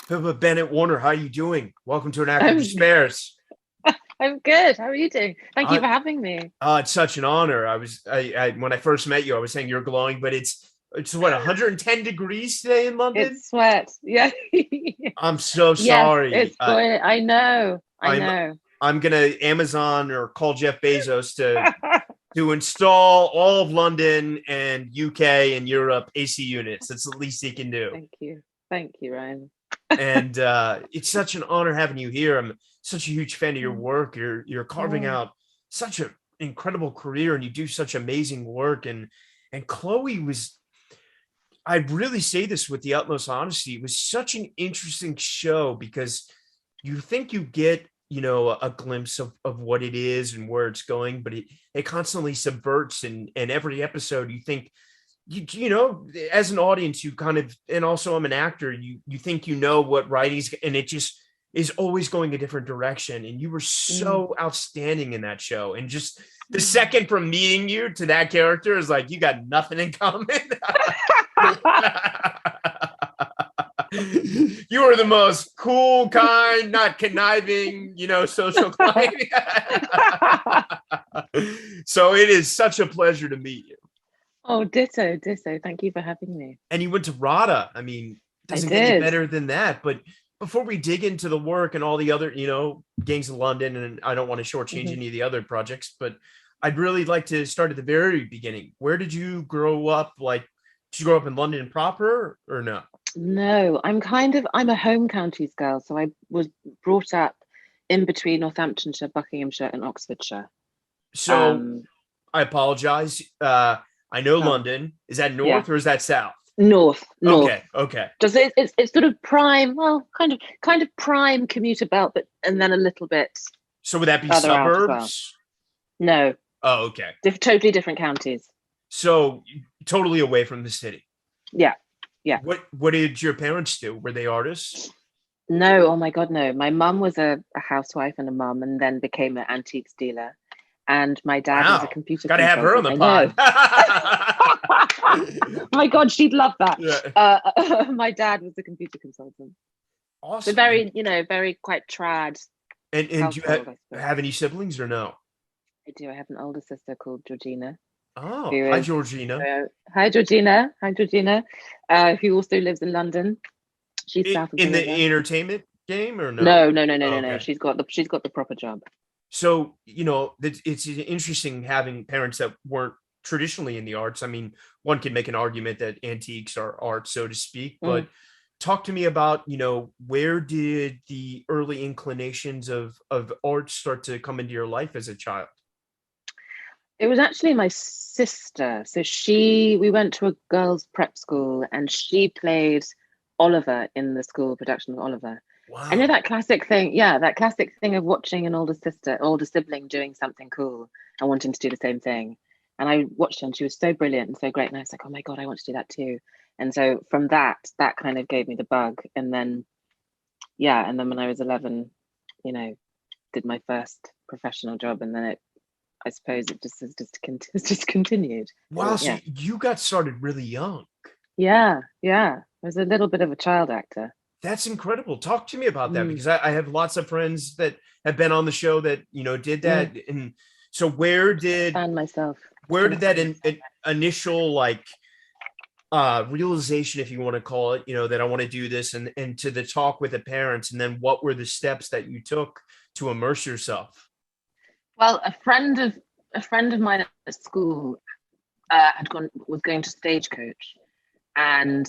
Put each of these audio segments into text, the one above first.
Pippa Bennett-Warner, how are you doing? Welcome to An Actor I'm Despairs. I'm good. How are you doing? Thank you Uh, for having me. it's such an honor. I when I first met you, I was saying you're glowing, but it's what 110 degrees today in London. It's sweat. Yeah. I'm so Yes, sorry. it's going. I know. I I'm know. I'm gonna Amazon or call Jeff Bezos to install all of London and UK and Europe AC units. That's the least he can do. Thank you. Thank you, Ryan. And it's such an honor having you here. I'm such a huge fan of your work. You're carving Oh, out such an incredible career, and you do such amazing work. And Chloe was, I really say this with the utmost honesty, it was such an interesting show because you think you get a glimpse of what it is and where it's going, but it constantly subverts, and every episode you think as an audience, you kind of, and also I'm an actor, you think what writing's, and it just is always going a different direction. And you were mm, so outstanding in that show. And just the mm. second from meeting you to that character is like you got nothing in common. You were the most cool, kind, not conniving, social client. So it is such a pleasure to meet you. Oh, ditto, ditto. Thank you for having me. And you went to RADA. I mean, I doesn't get any did. better than that. But before we dig into the work and all the other, Gangs of London, and I don't want to shortchange Mhm. any of the other projects, but I'd really like to start at the very beginning. Where did you grow up? Like, did you grow up in London proper or no? No, I'm a home counties girl, so I was brought up in between Northamptonshire, Buckinghamshire, and Oxfordshire. So Um, I apologize. I know oh, London. Is that yeah, north or is that south? north. Okay, okay. Just it's sort of prime, well, kind of prime commuter belt, but and then a little bit So would that be further out as well. suburbs? No, Oh, okay. totally different counties. So totally away from the city. Yeah, yeah. What did your parents do? Were they artists? No, oh my God, no. My mum was a housewife and a mum, and then became an antiques dealer. And my dad was a Wow. computer Got to have her on consultant. the I know. pod. Oh my God, she'd love that. Yeah. My dad was a computer consultant. So Awesome. very, very quite trad And do you household, I suppose. have any siblings or no? I do. I have an older sister called Georgina, Oh, who hi, is Georgina. hi Georgina, who also lives in London. She's south of the In river. the entertainment game or no? No, no, no, no, Oh, no, no. okay. She's got the proper job. So, it's interesting having parents that weren't traditionally in the arts. I mean, one can make an argument that antiques are art, so to speak, but Mm. talk to me about, where did the early inclinations of art start to come into your life as a child? It was actually my sister. So we went to a girls' prep school, and she played Oliver in the school production of Oliver. I know Wow. that classic thing, yeah, that classic thing of watching an older sibling doing something cool and wanting to do the same thing. And I watched her, and she was so brilliant and so great. And I was like, oh my God, I want to do that too. And so from that kind of gave me the bug. And then, yeah, and then when I was 11, you know, did my first professional job, and then I suppose it's just continued. Wow. So Yeah, you got started really young. yeah. I was a little bit of a child actor. That's incredible. Talk to me about that Mm, because I have lots of friends that have been on the show that, did mm. that. And so where did Fan myself. where did Cannot that fan myself. initial like realization, if you want to call it, that I want to do this, and to the talk with the parents, and then what were the steps that you took to immerse yourself? Well, a friend of mine at school was going to Stagecoach, and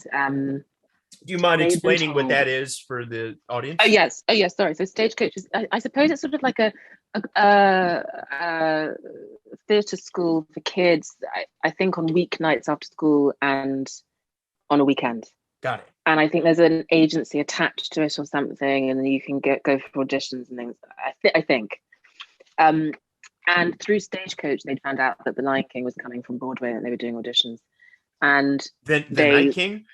Do you mind they'd been explaining what told. that is for the Oh audience? yes, oh yes. Sorry. So Stagecoach is, I suppose, it's sort of like a theatre school for kids. I think on weeknights after school and on a weekend. Got it. And I think there's an agency attached to it or something, and you can go for auditions and things. I think. Um, and through Stagecoach, they'd found out that The Lion King was coming from Broadway, and they were doing auditions. And Then the Night they, King.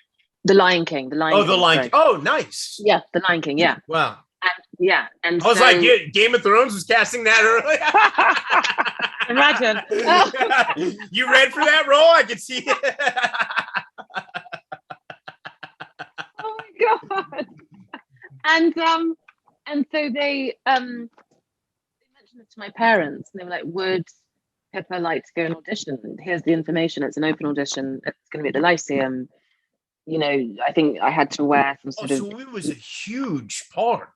The Lion Oh, the King, Lion King. sorry, Oh, nice. yeah, The Lion King, yeah, Wow. and yeah, and I was like, so Game of Thrones was casting that early. imagine. You read for that role? I could see it. Oh my God. and so they mentioned it to my parents, and they were like, "Would Pippa like to go and audition? Here's the information. It's an open audition. It's going to be at the Lyceum. You know, I think I had to wear some sort of." So it was a huge part.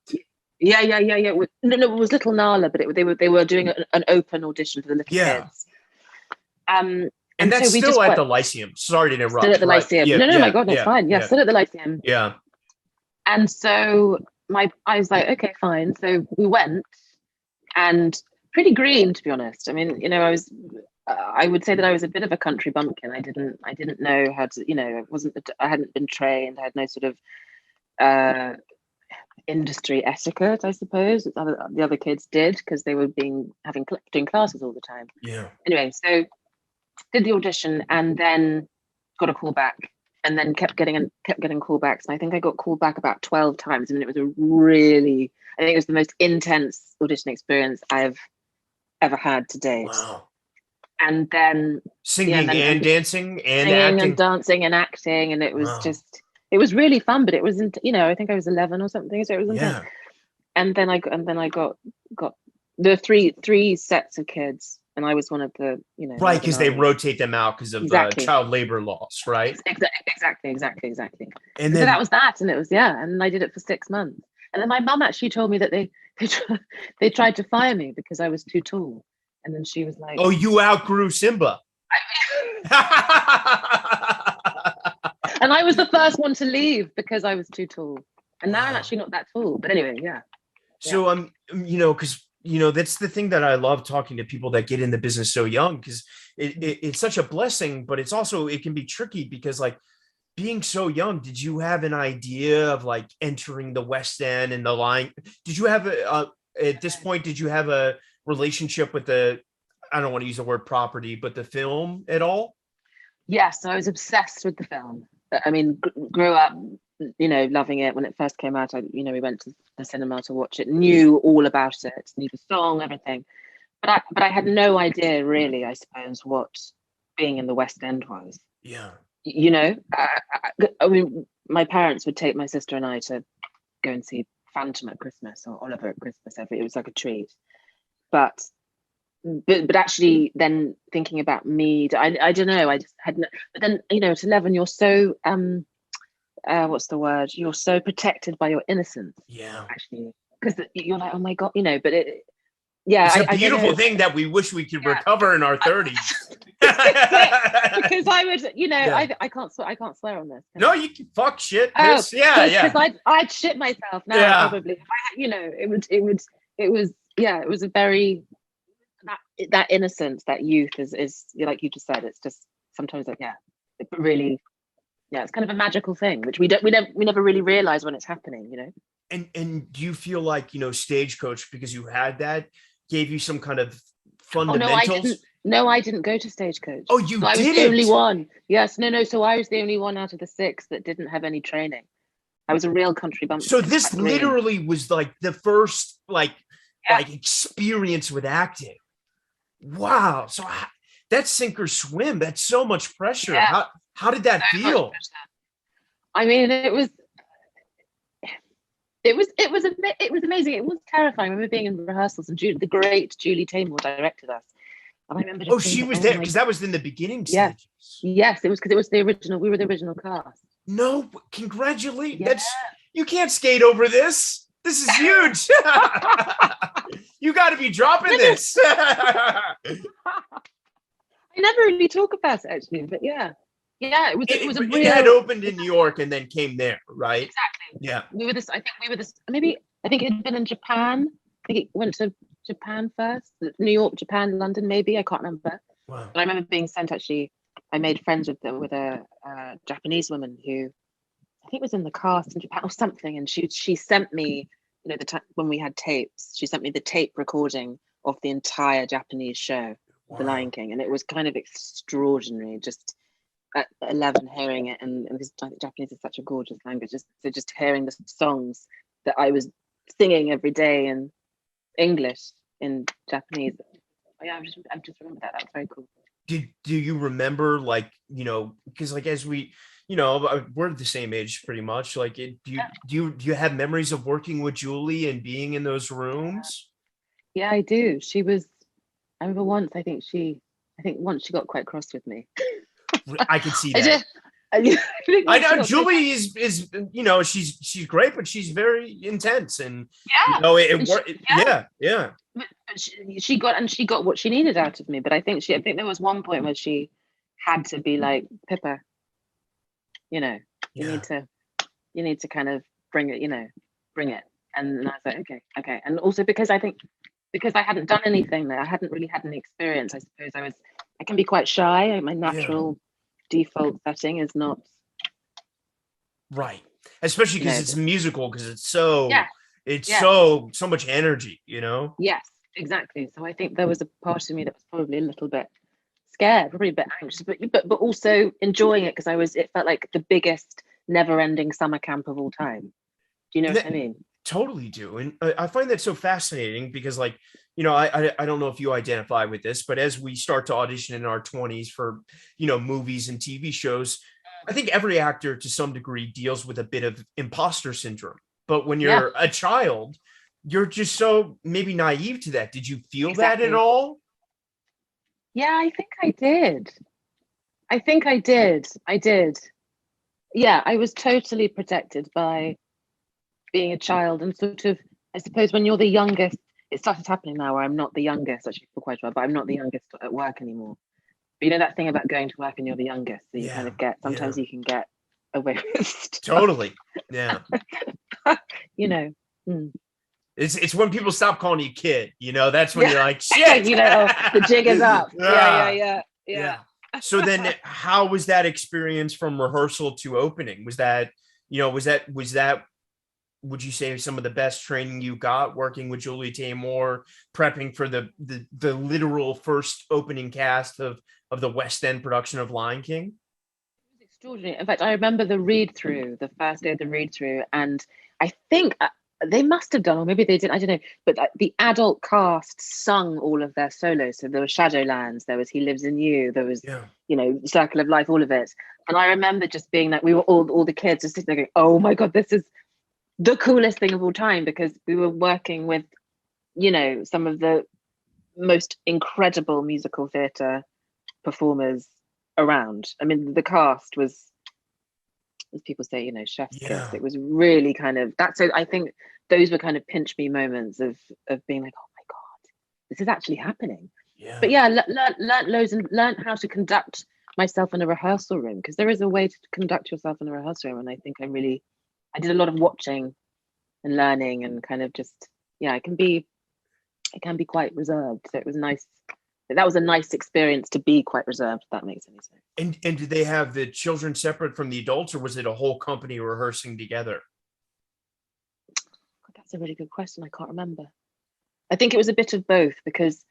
Yeah. No, it was Little Nala, but they were doing an open audition for the little kids. And that's so we still just at the Lyceum. Sorry to interrupt. still at the Lyceum. Yeah, No, my God, that's fine. Yeah, still at the Lyceum. Yeah. And so I was like, okay, fine. So we went, and pretty green, to be honest. I mean, you know, I would say that I was a bit of a country bumpkin. I didn't know how to, you know, I hadn't been trained. I had no sort of industry etiquette, I suppose. The other kids did, because they were doing classes all the time. Yeah. Anyway, so did the audition, and then got a call back, and then kept getting callbacks. And I think I got called back about 12 times. I mean, I think it was the most intense audition experience I've ever had to date. Wow. And then singing and dancing and singing acting. and dancing and acting, and it was just, it was really fun. But it wasn't, you know, I think I was 11 or something, so it was intense. And then I got the three sets of kids, and I was one of the, you know, right, because they rotate them out because of child labor laws, right? Exactly. And then, so that was that, and it was and I did it for 6 months, and then my mum actually told me that they tried to fire me because I was too tall, and then she was like, "Oh, you outgrew Simba." And I was the first one to leave because I was too tall, and now I'm actually not that tall. But anyway, yeah. So you know, because you know, that's the thing that I love talking to people that get in the business so young, because it's such a blessing, but it's also, it can be tricky because, like, being so young, did you have an idea of like entering the West End and the line? Did you have at this point, did you have a relationship with I don't want to use the word property, but the film at all? Yes, I was obsessed with the film. I mean, grew up, you know, loving it when it first came out. We went to the cinema to watch it, knew all about it, knew the song, everything. But I had no idea, really, I suppose, what being in the West End was. Yeah. You know, I mean, my parents would take my sister and I to go and see Phantom at Christmas or Oliver at Christmas. It was like a treat. But actually, then thinking about me, I don't know. I just had no. But then, you know, at 11, you're so what's the word? You're so protected by your innocence. Yeah. Actually, because you're like, oh my God, you know. But it's a beautiful thing that we wish we could recover in our 30s. Because I would, you know, I can't swear on this. No, you can fuck shit. Because I'd shit myself now. Probably, you know, it was a very that innocence, that youth is like you just said. It's just sometimes like it really, it's kind of a magical thing which we never really realize when it's happening, you know. And do you feel like, you know, Stagecoach, because you had that, gave you some kind of fundamentals? No, I didn't go to Stagecoach. Oh, you didn't? I was the only one. Yes, no. So I was the only one out of the 6 that didn't have any training. I was a real country bumpkin. So this literally was like the first like experience with acting. Wow. So that's sink or swim. That's so much pressure. Yeah. How did that feel? I mean, it was amazing. It was terrifying. I remember being in rehearsals, and the great Julie Taymor directed us. And I remember she was there because that was in the beginning stages. Yes, it was, because it was the original. We were the original cast. No, congratulations. Yeah. You can't skate over this. This is huge. You got to be dropping this. I never really talk about it, actually, but it was a real. It had opened in New York and then came there, right? Exactly. Yeah. I think it had been in Japan. I think it went to Japan first. New York, Japan, London, maybe. I can't remember. Wow. But I remember being sent, actually. I made friends with a Japanese woman who I think was in the cast in Japan or something, and she sent me, you know, the time when we had tapes. She sent me the tape recording of the entire Japanese show, The Lion King, and it was kind of extraordinary. Just at 11, hearing it, and because Japanese is such a gorgeous language, just hearing the songs that I was singing every day in English in Japanese. I just remember that. That was very cool. Do you remember, like, you know, because like as we, we're the same age pretty much. Like, do you have memories of working with Julie and being in those rooms? Yeah, I do. I remember once, I think once she got quite cross with me. I can see I that. did. I think I once she know got quite, Julie is she's great, but she's very intense, and yeah. it And she, worked. yeah, Yeah, yeah, but she got what she needed out of me. But I think there was one point where she had to be like, Pippa, you know, you yeah, need to kind of bring it, bring it. And I was like, okay, okay. And also because I think because I hadn't done anything there, I hadn't really had any experience. I suppose I can be quite shy. My yeah. natural default setting is not, Right. Especially because it's a musical, because yeah, it's yeah, so much energy, you know? yes, exactly. So I think there was a part of me that was probably a little bit scared, probably a bit anxious, but also enjoying it because it felt like the biggest never-ending summer camp of all time. Do you know And what that I mean? totally do. And I find that so fascinating because, like, I don't know if you identify with this, but as we start to audition in our 20s for, movies and TV shows, I think every actor to some degree deals with a bit of imposter syndrome. But when Yeah, you're a child, you're just so maybe naive to that. Did you feel that at exactly. all? Yeah, I think I did. I think I did. I did. Yeah, I was totally protected by being a child and sort of, I suppose when you're the youngest, it started happening now where I'm not the youngest actually for quite a while, but I'm not the youngest at work anymore. But you know that thing about going to work and you're the youngest, so you kind Yeah, of get yeah, sometimes you can get away with stuff, totally. Yeah. you know. Mm. It's when people stop calling you kid, that's when Yeah, you're like, shit. oh, the jig is up. Ah, Yeah. yeah. So then how was that experience from rehearsal to opening? Was that would you say some of the best training you got working with Julie Taymor, prepping for the literal first opening cast of the West End production of Lion King? Extraordinary. In fact, I remember the read through, the first day of the read through, and I think they must have done, or maybe they didn't, I don't know. But the adult cast sung all of their solos. So there was Shadowlands, there was He Lives in You, there was, Yeah. Circle of Life, all of it. And I remember just being like, we were all the kids just sitting there going, oh my God, this is the coolest thing of all time because we were working with, some of the most incredible musical theatre performers around. I mean, the cast was, as people say, chef's kiss. Yeah. It was really kind of that. So I think those were kind of pinch me moments of being like, oh my God, this is actually happening. But Yeah. yeah, learned loads and learned how to conduct myself in a rehearsal room because there is a way to conduct yourself in a rehearsal room. And I think I did a lot of watching and learning and kind of just, yeah, it can be quite reserved. So it was nice. That was a nice experience to be quite reserved, if that makes any sense. And did they have the children separate from the adults, or was it a whole company rehearsing together? God, that's a really good question. I can't remember. I think it was a bit of both because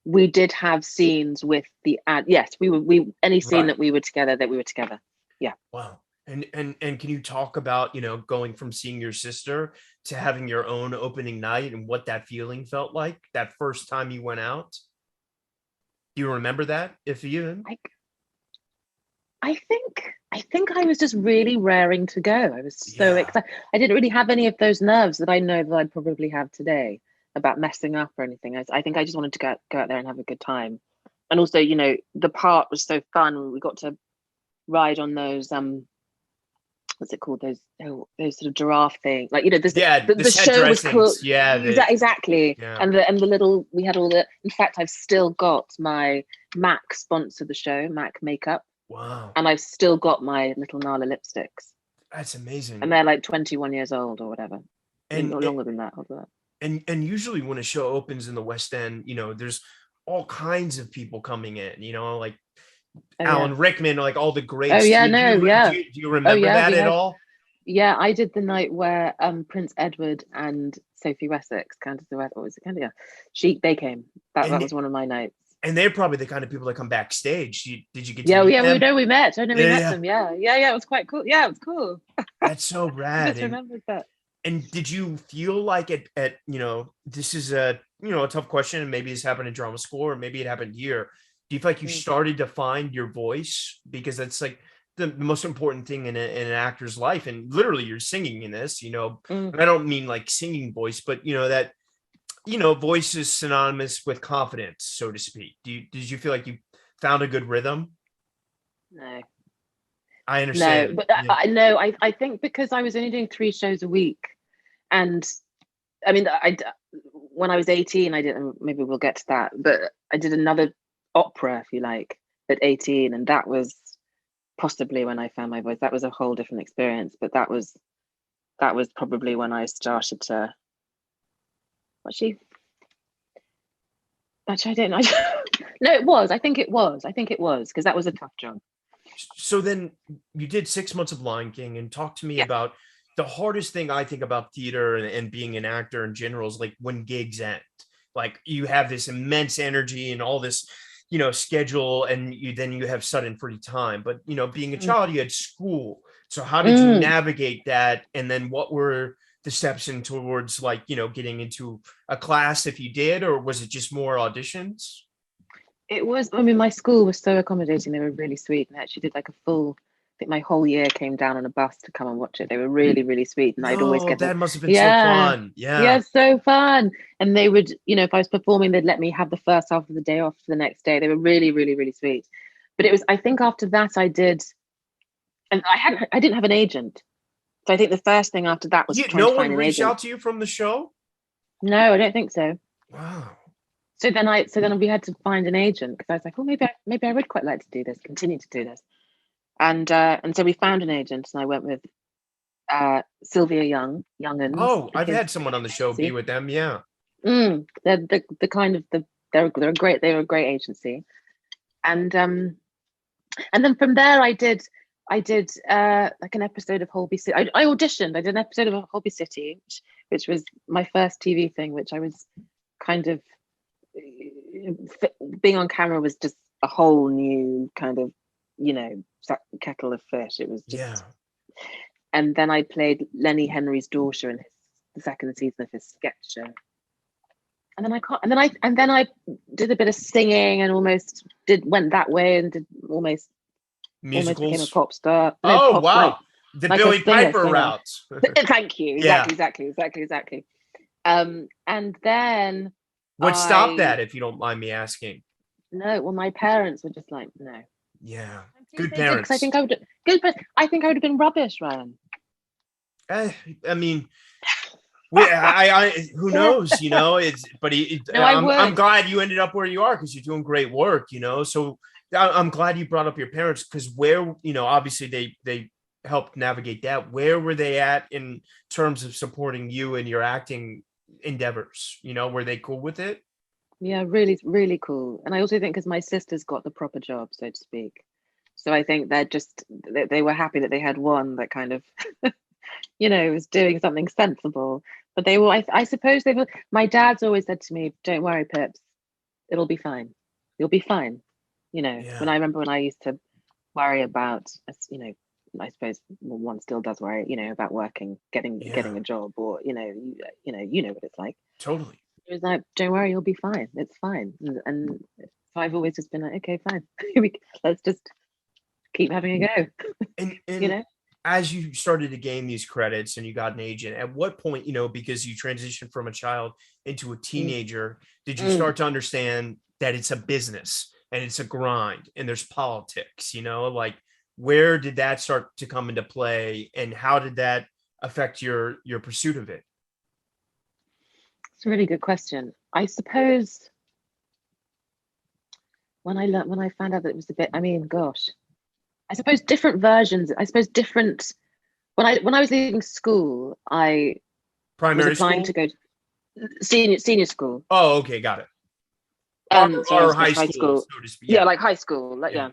we did have scenes with the ad. Yes, we any scene Right. that we were together, that we were together. Yeah. Wow. And can you talk about, going from seeing your sister to having your own opening night and what that feeling felt like that first time you went out? Do you remember that, if you? I I think I was just really raring to go. I was so Yeah. excited. I didn't really have any of those nerves that I know that I'd probably have today about messing up or anything. I think I just wanted to go out there and have a good time. And also, the part was so fun. We got to ride on those what's it called? Those sort of giraffe thing. Like, this Yeah, the the set show was cool. dressings. Yeah, Exactly. yeah. And the little we had all the in fact I've still got my MAC sponsor the show, MAC makeup, Wow. and I've still got my little Nala lipsticks. That's And amazing. they're like 21 years old or whatever. And No longer than that, older than that. and usually when a show opens in the West End, there's all kinds of people coming in, like Oh yeah. Alan Rickman, like all the Oh greats. Do yeah, you, do no, you, yeah. do you, do you Oh remember yeah, that we at had all? yeah, I did the night where Prince Edward and Sophie Wessex, Countess of Wessex, what was it? Kind of, yeah. They came. That And was one of my nights. and they're probably the kind of people that come backstage. Did you get to Yeah, meet yeah, we them? know we met. I know we Yeah, met yeah. them. Yeah, yeah, yeah. It was quite cool. Yeah, it was cool. That's so I rad. just And remembered that. and did you feel like at this is a tough question, and maybe this happened in drama school or maybe it happened here. Do you feel like you Mm. started to find your voice? Because it's like the most important thing in an actor's life. And literally you're singing in this, you know, Mm. and I don't mean like singing voice, but you know, that, you know, voice is synonymous with confidence, so to speak. Did you feel like you found a good rhythm? No, I no, understand. but Yeah. I think because I was only doing 3 shows a week, and I mean, when I was 18, I did, maybe we'll get to that, but I did another opera, if you like, at 18, and that was possibly when I found my voice. That was a whole different experience, but that was probably when I started to actually I don't know. No, it was. I think it was because that was a tough job. So then you did 6 months of Lion King, and talk to me Yeah. about the hardest thing I think about theater and being an actor in general is like when gigs end. Like you have this immense energy and all this, you know, schedule, and you have sudden free time. But you know, being a Mm. child, you had school. So how did you Mm. navigate that? And then what were the steps in towards, like, you know, getting into a class if you did, or was it just more auditions? It was. I mean, my school was so accommodating. They were really sweet, and I actually did like a full. I think my whole year came down on a bus to come and watch it. They were really, really sweet, and I'd always No, get that must have been so yeah, fun. Yeah. yeah, so fun. And they would, you know, if I was performing, they'd let me have the first half of the day off for the next day. They were really, really, really sweet. But it was. I think after that, I did, and I didn't have an agent. So I think the first thing after that was Yeah, trying no to find one an reached agent. out to you from the show? No, I don't think so. Wow. So then we had to find an agent because I was like, oh, maybe I would quite like to do this, continue to do this. And so we found an agent, and I went with Sylvia Youngins, Oh, I've had someone on the show be agency. with them. Yeah. They're the kind of they're a great agency. And then from there I did like an episode of Holby City. I auditioned. I did an episode of Holby City, which was my first TV thing, which I was kind of being on camera was just a whole new kind of, you know, kettle of fish. It was Yeah. just, and then I played Lenny Henry's daughter in the second season of his sketch show. And then I can't, and then I did a bit of singing and went that way and did almost became a Musicals. pop star. No, Oh, pop wow. The like a Billy Piper singer. routes. Thank you. Yeah. Exactly. And then What stopped I that, if you don't mind me asking? no, well, my parents were just like, no. Yeah. I'm pleased Good they did because I parents. think I would good, but I think I would have been rubbish, Ryan. I mean, I who knows, you know, No, I I'm would. glad you ended up where you are because you're doing great work, you know. So I'm glad you brought up your parents, because where, you know, obviously they helped navigate that. Where were they at in terms of supporting you and your acting endeavors? You know, were they cool with it? Yeah, really, really cool. And I also think because my sister's got the proper job, so to speak. So I think they were happy that they had one that kind of, you know, was doing something sensible. But they were, I suppose they were. My dad's always said to me, "Don't worry, Pips, it'll be fine. You'll be fine." You know, when Yeah. I remember when I used to worry about, you know, I suppose one still does worry, you know, about working, Yeah. getting a job, or you know what it's like. Totally. It was like, don't worry, you'll be fine. It's fine. And so I've always just been like, okay, fine. Let's just keep having a go. And You know? as you started to gain these credits and you got an agent, at what point, you know, because you transitioned from a child into a Mm, teenager, did you mm. start to understand that it's a business and it's a grind and there's politics, you know, like where did that start to come into play, and how did that affect your pursuit of it? It's a really good question. I suppose when I found out that it was a bit, I mean, gosh, I suppose different versions. I suppose different. When I was leaving school, I was Primary applying to school? go to senior school. Oh, okay, got it. Or, So I or was like high high school, school. so to speak. Yeah, Yeah. like high school. Like Yeah.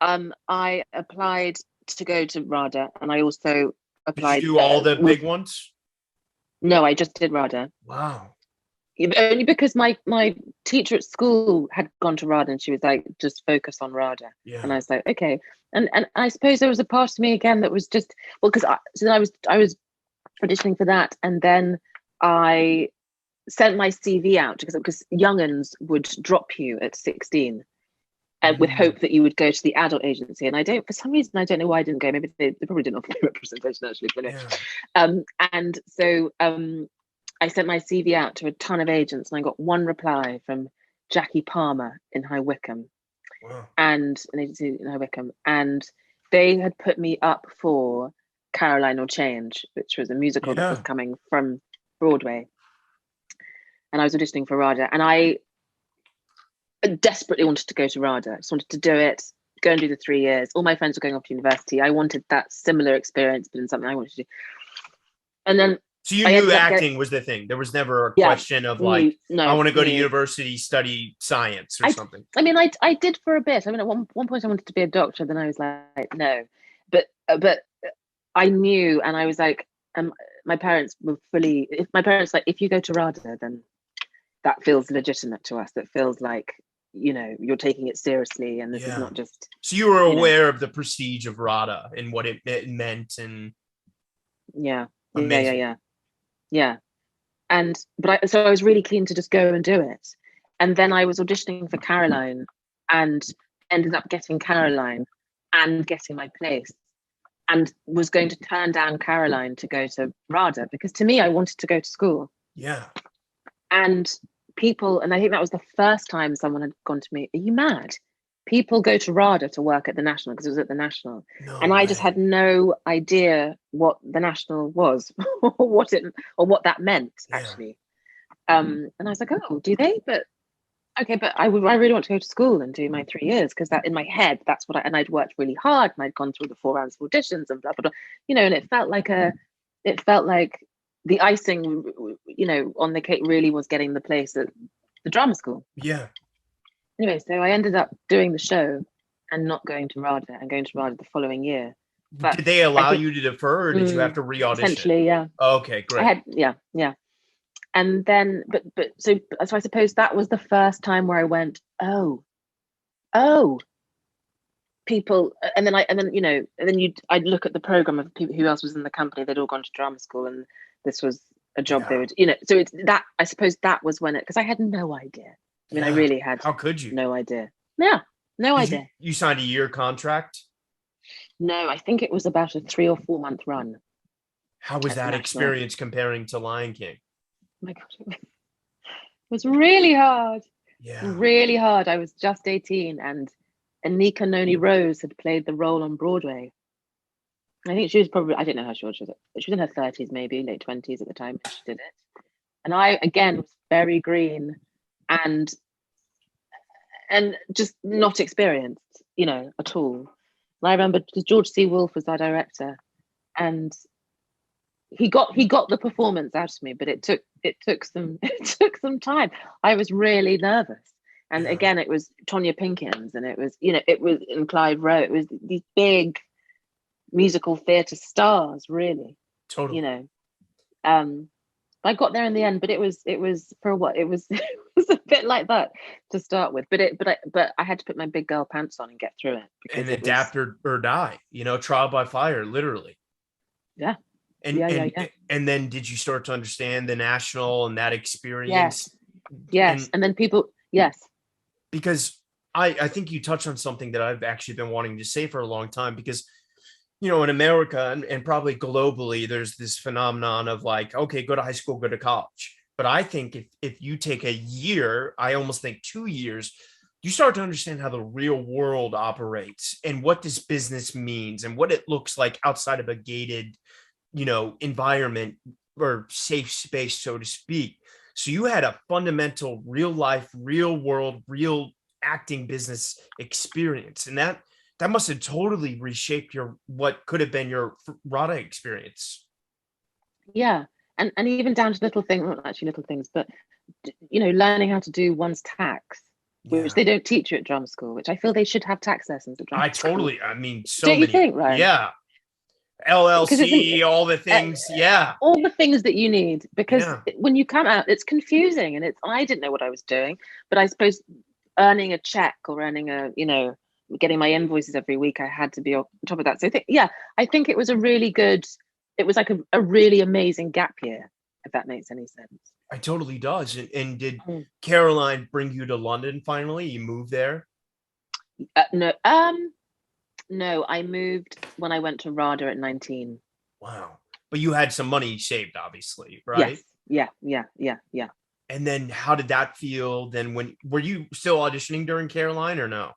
yeah. I applied to go to RADA, and I also Did you applied do all the with. big ones? No, I just did RADA. Wow. Only because my teacher at school had gone to RADA, and she was like, just focus on RADA. And Yeah. I was like, okay. And I suppose there was a part of me again that was just, well, because so then I was auditioning for that, and then I sent my CV out because younguns would drop you at 16. with hope that you would go to the adult agency. And for some reason, I don't know why I didn't go. Maybe they probably didn't offer me representation actually. But and so I sent my CV out to a ton of agents, and I got one reply from Jackie Palmer in High Wycombe, and an agency in High Wycombe, and they had put me up for Caroline or Change, which was a musical that was coming from Broadway, and I was auditioning for RADA, and I desperately wanted to go to RADA. I just wanted to do it, go and do the 3 years. All my friends were going off to university. I wanted that similar experience, but in something I wanted to do. And then so you knew acting was the thing. There was never a question of like, I want to go to university, study science or something. I mean, I did for a bit. I mean, at one point I wanted to be a doctor, then I was like, no. But I knew, and I was like, my parents were fully, if my parents like, if you go to RADA, then that feels legitimate to us. That feels like, you're taking it seriously, and this is not just. So you were aware of the prestige of RADA and what it meant, and amazing. Yeah. And so I was really keen to just go and do it, and then I was auditioning for Caroline, and ended up getting Caroline and getting my place, and was going to turn down Caroline to go to RADA, because to me, I wanted to go to school. Yeah. And I think that was the first time someone had gone to me, are you mad? People go to RADA to work at the National, because it was at the National. I just had no idea what the National was or what that meant, actually. And I was like, oh, do they? But okay, but I really want to go to school and do my 3 years, because that in my head, that's what and I'd worked really hard, and I'd gone through the 4 rounds of auditions and blah, blah, blah, and it felt like the icing, on the cake really was getting the place at the drama school. Yeah. Anyway, so I ended up doing the show and not going to RADA, and going to RADA the following year. But did they allow you to defer, or did you have to re-audition? Essentially, yeah. Okay, great. Yeah. And then, so I suppose that was the first time where I went, oh, people, and then I'd look at the program of people who else was in the company. They'd all gone to drama school, and this was a job they would, so it's that, I suppose that was when because I had no idea. I mean, I really had. How could you? No idea. Yeah, no idea. You signed a year contract? No, I think it was about a 3 or 4 month run. How was that experience comparing to Lion King? Oh my God, it was really hard. Yeah, really hard. I was just 18, and Anika Noni Rose had played the role on Broadway. I think she was probably, I don't know how she was. She was in her 30s, maybe late 20s at the time when she did it. And I, again, was very green and just not experienced, at all. And I remember, because George C. Wolfe was our director, and he got the performance out of me, but it took some time. I was really nervous. And again, it was Tonya Pinkins, and it was in Clive Rowe. It was these big musical theatre stars, really. Totally. I got there in the end, but it was for what it was. It was a bit like that to start with, but I had to put my big girl pants on and get through it. And adapt or die, trial by fire, literally. Yeah. And then did you start to understand the National and that experience? Yes. And then people, yes. Because I think you touched on something that I've actually been wanting to say for a long time, because in America and probably globally, there's this phenomenon of like, okay, go to high school, go to college. But I think if you take a year, I almost think 2 years, you start to understand how the real world operates and what this business means and what it looks like outside of a gated, environment or safe space, so to speak. So you had a fundamental real life, real world, real acting business experience. And that must have totally reshaped what could have been your RADA experience. Yeah. And even down to little things, not actually little things, but, learning how to do one's tax, which they don't teach you at drama school, which I feel they should have tax lessons at drama school. I mean, don't you think, right? Yeah. LLC, all the things. All the things that you need, because when you come out, it's confusing, and I didn't know what I was doing, but I suppose earning a check or earning getting my invoices every week, I had to be on top of that. So I think it was it was like a really amazing gap year, if that makes any sense. It totally does. And did Caroline bring you to London finally? You moved there? No, no, I moved when I went to RADA at 19. Wow. But you had some money saved, obviously, right? Yes. Yeah. And then how did that feel then when were you still auditioning during Caroline or no?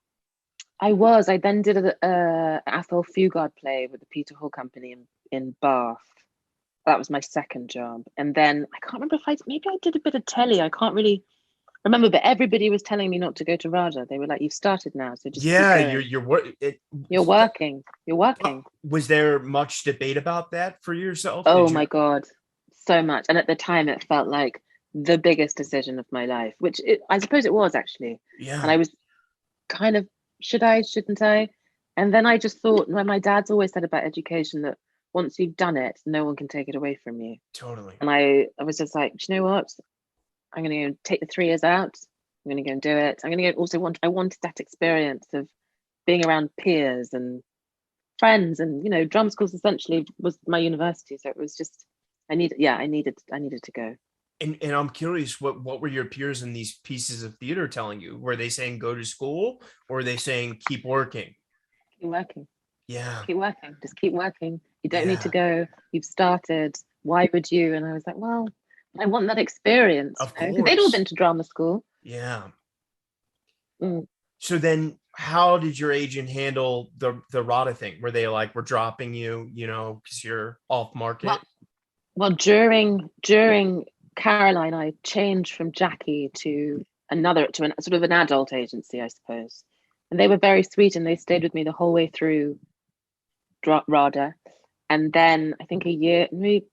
I was. I then did a Athol Fugard play with the Peter Hall Company in Bath. That was my second job. And then I can't remember if maybe I did a bit of telly. I can't really remember, but everybody was telling me not to go to RADA. They were like, "You've started now, so just keep Yeah, going. You're working. You're working." Was there much debate about that for yourself? Oh Did you? my God, so much. And at the time, it felt like the biggest decision of my life, which I suppose it was actually. And I Yeah, was kind of, should I, shouldn't I? And then I just thought, well, my dad's always said about education that once you've done it, no one can take it away from you. totally. And I was just like, do you know what? I'm going to go take the 3 years out. I'm going to go and do it. I'm going to go I wanted that experience of being around peers and friends, and drum schools essentially was my university. So it was just, I needed to go. And I'm curious, what were your peers in these pieces of theater telling you? Were they saying go to school, or were they saying keep working? Keep working. Yeah, Keep working. Just keep working. You don't need to yeah, go. You've started. Why would you? And I was like, well, I want that experience, of because they'd all course. been to drama school. Yeah. Mm. So then how did your agent handle the RADA thing? Were they like, we're dropping you, because you're off Well, market? well, during Caroline, I changed from Jackie to an sort of an adult agency, I suppose. And they were very sweet, and they stayed with me the whole way through RADA. And then I think maybe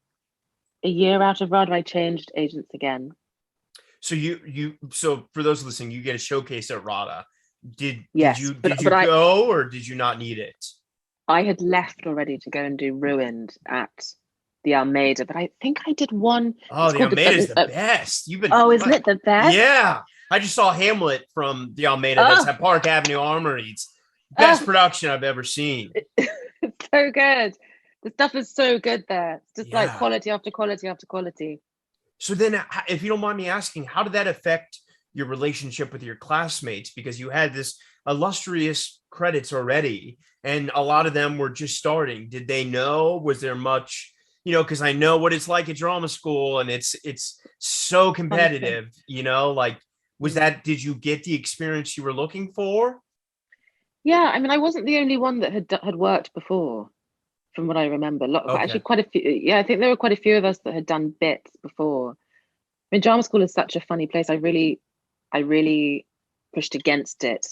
a year out of RADA, I changed agents again. So for those listening, you get a showcase at RADA. Did Yes, you but did you go, or did you not need it? I had left already to go and do Ruined at the Almeida, but I think I did one. Oh, It's the called Almeida is the best. You've been oh, isn't it the best? Yeah. I just saw Hamlet from the Almeida. That's Oh, at Park Avenue Armory. It's best oh, production I've ever seen. it's so good. The stuff is so good there. It's just like Yeah. quality after quality after quality. So then, if you don't mind me asking, how did that affect your relationship with your classmates? Because you had this illustrious credits already, and a lot of them were just starting. Did they know? Was there much, because I know what it's like at drama school, and it's so Honestly. competitive, like, Mm. did you get the experience you were looking for? Yeah, I mean, I wasn't the only one that had worked before, from what I remember. Actually, Okay. quite a few. Yeah, I think there were quite a few of us that had done bits before. I mean, drama school is such a funny place. I really pushed against it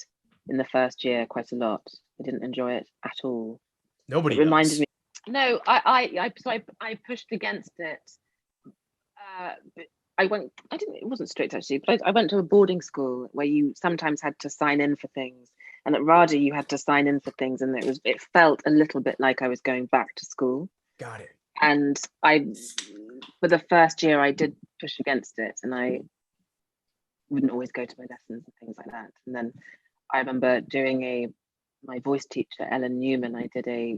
in the first year quite a lot. I didn't enjoy it at all. It Nobody reminded does. me. No, I pushed against it. But I went. I didn't. It wasn't strict actually, but I went to a boarding school where you sometimes had to sign in for things, and at RADA you had to sign in for things, and it felt a little bit like I was going back to school. Got it. And for the first year, I did push against it, and I wouldn't always go to my lessons and things like that. And then I remember doing my voice teacher, Ellen Newman, I did a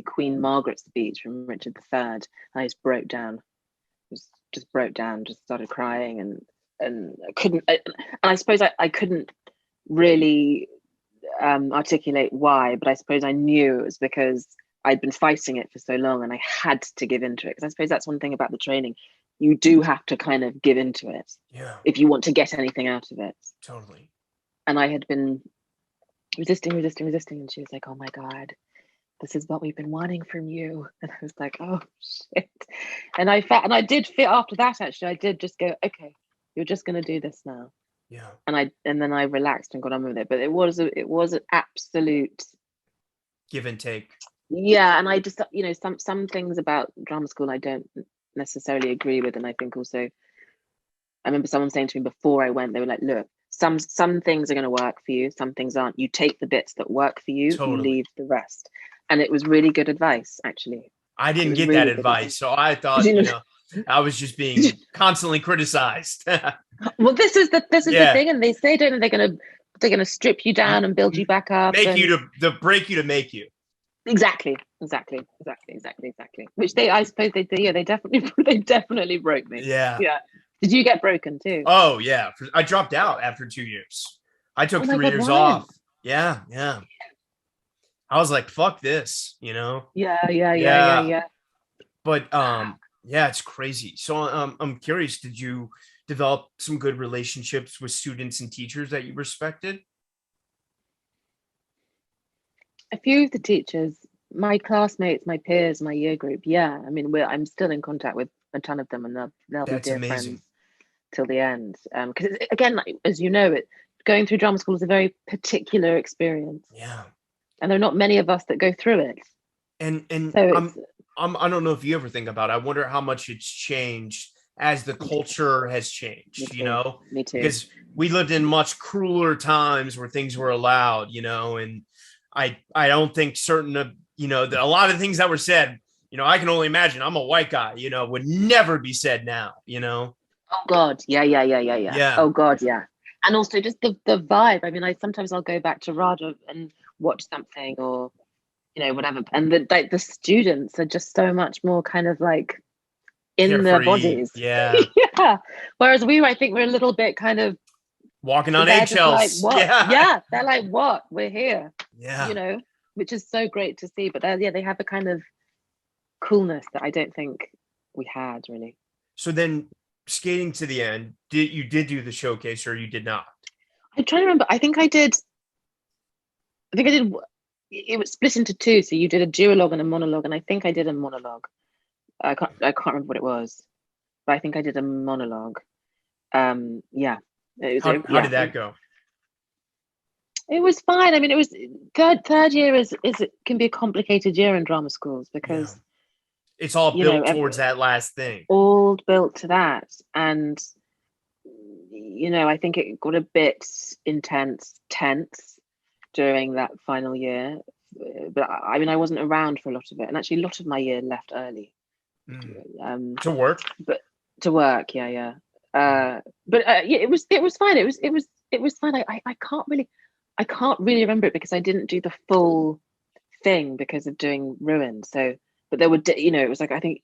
Queen Margaret speech from Richard III, and I just broke down. Just broke down, just started crying, and I couldn't. And I suppose I couldn't really articulate why, but I suppose I knew it was because I'd been fighting it for so long, and I had to give into it. Because I suppose that's one thing about the training. You do have to kind of give into it Yeah, if you want to get anything out of it. totally. And I had been resisting, and she was like, "Oh my God, this is what we've been wanting from you." And I was like, "Oh shit." And I did fit after that. Actually, I did just go, "Okay, you're just going to do this now." Yeah. And then I relaxed and got on with it. But it was an absolute, Give and take. yeah. And I just, some things about drama school I don't necessarily agree with. And I think also, I remember someone saying to me before I went, they were like, "Look, some things are going to work for you, some things aren't. You take the bits that work for you, you Totally. leave the rest." And it was really good advice, actually. I It didn't was get that really good advice. advice. So I Did thought, you know? I was just being constantly criticized. Well, this is the Yeah. thing, and they say, don't know, they're gonna strip you down and build you back up, Make and you to break you to make you. exactly. Which I suppose they do. Yeah, they definitely they definitely broke me. Yeah. Yeah. Did you get broken too? Oh, yeah. I dropped out after 2 years. I Oh took my three God, years why? off. Yeah, yeah. I was like, fuck this, you know? Yeah. Yeah. But yeah, it's crazy. So I'm curious, did you develop some good relationships with students and teachers that you respected? A few of the teachers, my classmates, my peers, my year group, yeah. I mean, I'm still in contact with a ton of them, and they'll be That's dear amazing. friends till the end. Because again, like, as you know, going through drama school is a very particular experience, Yeah. and there are not many of us that go through it. And So it's I don't know if you ever think about it. I wonder how much it's changed as the me too, culture has me changed, you too, know, me too. because we lived in much crueler times where things were allowed, you know, and I don't think certain of, you know, a lot of things that were said, you know, I can only imagine. I'm a white guy, you know, would never be said now, you know. Oh God, yeah. Yeah. Oh God, yeah. And also just the vibe. I mean, I'll go back to RADA and watch something, or whatever, and the students are just so much more kind of like in their Carefree. bodies. Yeah. Yeah, whereas I think we're a little bit kind of, Walking on they're just like, eggshells. what? Yeah. Yeah, they're like, what? We're here, Yeah. you know which is so great to see. But they have a kind of coolness that I don't think we had really. So then skating to the end, did do the showcase or you did not? I'm trying to remember. I think I did. It was split into two, so you did a duologue and a monologue, and I think I did a monologue. I can't remember what it was, but I think I did a monologue. Yeah, How did that go? it was fine. I mean, it was third year is it can be a complicated year in drama schools, Yeah. because It's all you know built towards that last thing. all built to that, and I think it got a bit tense during that final year. But I mean, I wasn't around for a lot of it, and actually, a lot of my year left early. Mm. Um, To work. but to work, yeah. Mm. Yeah, it was fine. It was fine. I can't really remember it because I didn't do the full thing because of doing Ruin. So, but there were, it was like, I think